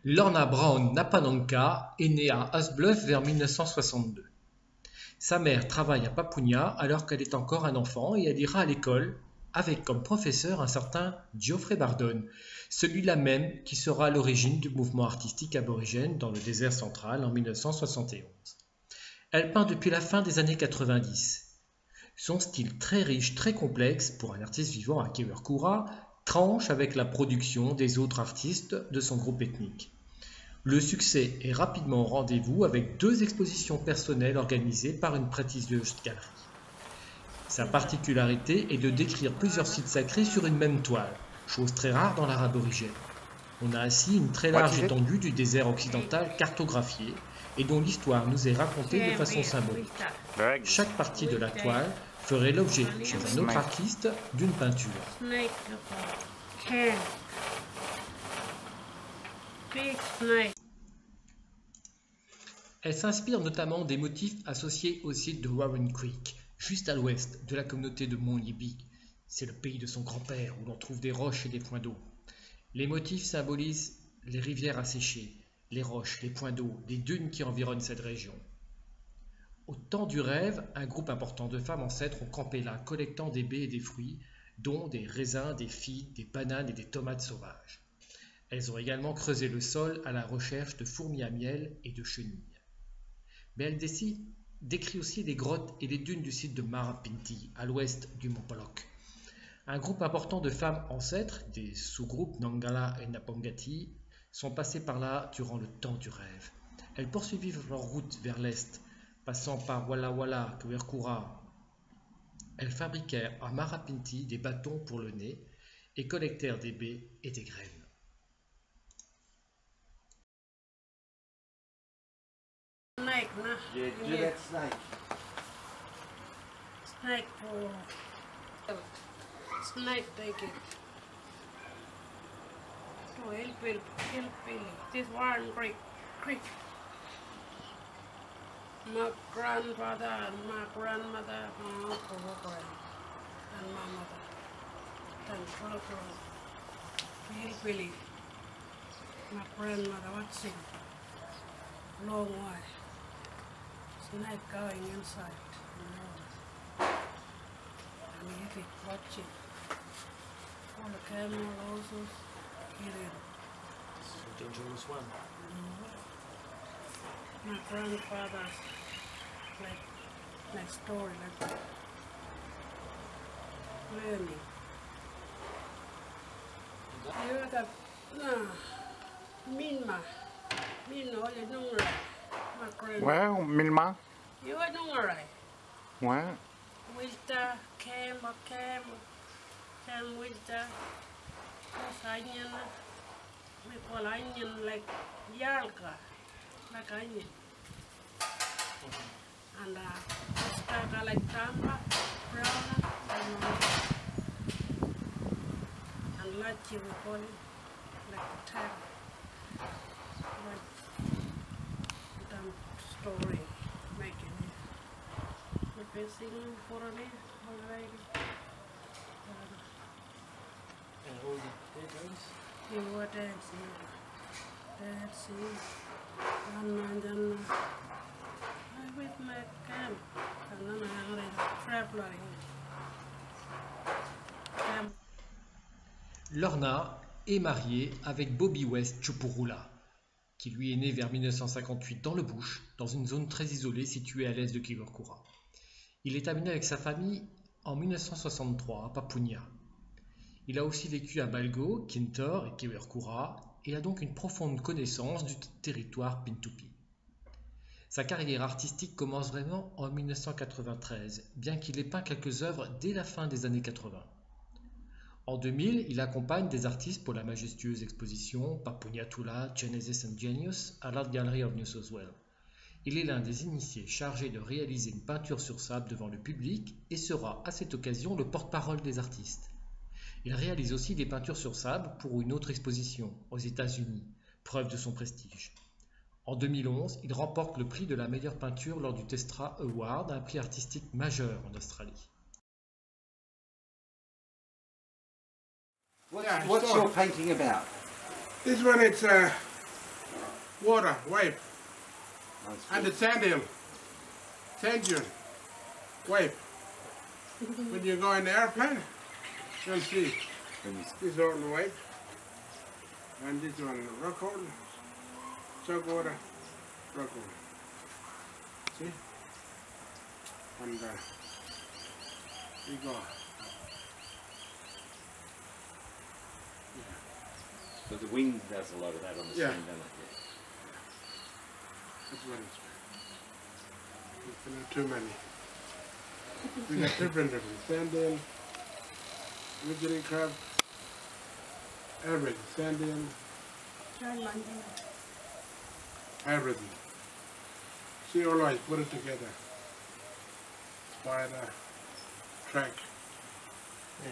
Lorna Brown Napananka est née à Asbluff vers 1962. Sa mère travaille à Papunya alors qu'elle est encore un enfant et elle ira à l'école avec comme professeur un certain Geoffrey Bardon, celui-là même qui sera à l'origine du mouvement artistique aborigène dans le désert central en 1971. Elle peint depuis la fin des années 90. Son style très riche, très complexe pour un artiste vivant à Kiwirrkura tranche avec la production des autres artistes de son groupe ethnique. Le succès est rapidement au rendez-vous avec 2 expositions personnelles organisées par une prestigieuse galerie. Sa particularité est de décrire plusieurs sites sacrés sur une même toile, chose très rare dans l'art aborigène. On a ainsi une très large étendue du désert occidental cartographiée et dont l'histoire nous est racontée de façon symbolique. Chaque partie de la toile ferait l'objet, chez un autre artiste, d'une peinture. Elle s'inspire notamment des motifs associés au site de Warren Creek, juste à l'ouest de la communauté de Mont Libi. C'est le pays de son grand-père où l'on trouve des roches et des points d'eau. Les motifs symbolisent les rivières asséchées, les roches, les points d'eau, les dunes qui environnent cette région. Au temps du rêve, un groupe important de femmes ancêtres ont campé là, collectant des baies et des fruits, dont des raisins, des figues, des bananes et des tomates sauvages. Elles ont également creusé le sol à la recherche de fourmis à miel et de chenilles. Mais elle décrit aussi les grottes et les dunes du site de Marapinti, à l'ouest du mont Polok. Un groupe important de femmes ancêtres, des sous-groupes Nangala et Napongati, sont passées par là durant le temps du rêve. Elles poursuivirent leur route vers l'est, passant par Walla Walla, Kiwirrkura. Elles fabriquèrent à Marapinti des bâtons pour le nez et collectèrent des baies et des graines. Snake, nah. Yeah, do that snake. Snake for snake taking. So help. This one creek. My grandfather and my grandmother, my uncle and my mother. And Hillbilly. My grandmother watching. Long way. Snake going inside. And he watching. All the camel also killing. It's a dangerous one. My grandfather, like story, like that. Learning. You got Minma, you know right. My grandfather. Ouais, Milma. You know right. Ouais. Winter, cam, winter. Onion, we call onion like yalka, like onion. And staka like tamba, brown, and lachi we call it, like the tag. Like dumb story making it. The best thing for me, already. And all the papers. You were dancing. And then I with my camp. And then I had a traveling. Lorna est mariée avec Bobby West Chupurula, qui lui est né vers 1958 dans le bush, dans une zone très isolée située à l'est de Kiwirrkura. Il est amené avec sa famille en 1963 à Papunya. Il a aussi vécu à Balgo, Kintor et Kiwirrkura et a donc une profonde connaissance du territoire Pintupi. Sa carrière artistique commence vraiment en 1993, bien qu'il ait peint quelques œuvres dès la fin des années 80. En 2000, il accompagne des artistes pour la majestueuse exposition Papunya Tula, Genesis and Genius à l'Art Gallery of New South Wales. Il est l'un des initiés chargés de réaliser une peinture sur sable devant le public et sera à cette occasion le porte-parole des artistes. Il réalise aussi des peintures sur sable pour une autre exposition aux États-Unis, preuve de son prestige. En 2011, il remporte le prix de la meilleure peinture lors du Testra Award, un prix artistique majeur en Australie. What's your painting about? This one, it's water, wipe. That's And the sand hill. Sand dune. Wipe. When you go in the airplane, you'll see. This one wipe. And this one rock hole. Jug water. Rock hole. See? And you go. But the wind does a lot of that on the Yeah. sand, doesn't it? That's what it's. There's not too many. We got different. Sand-in, Ridgely crab, everything. Sand-in, Try London. everything. She always put it together. Spider, track. Yeah.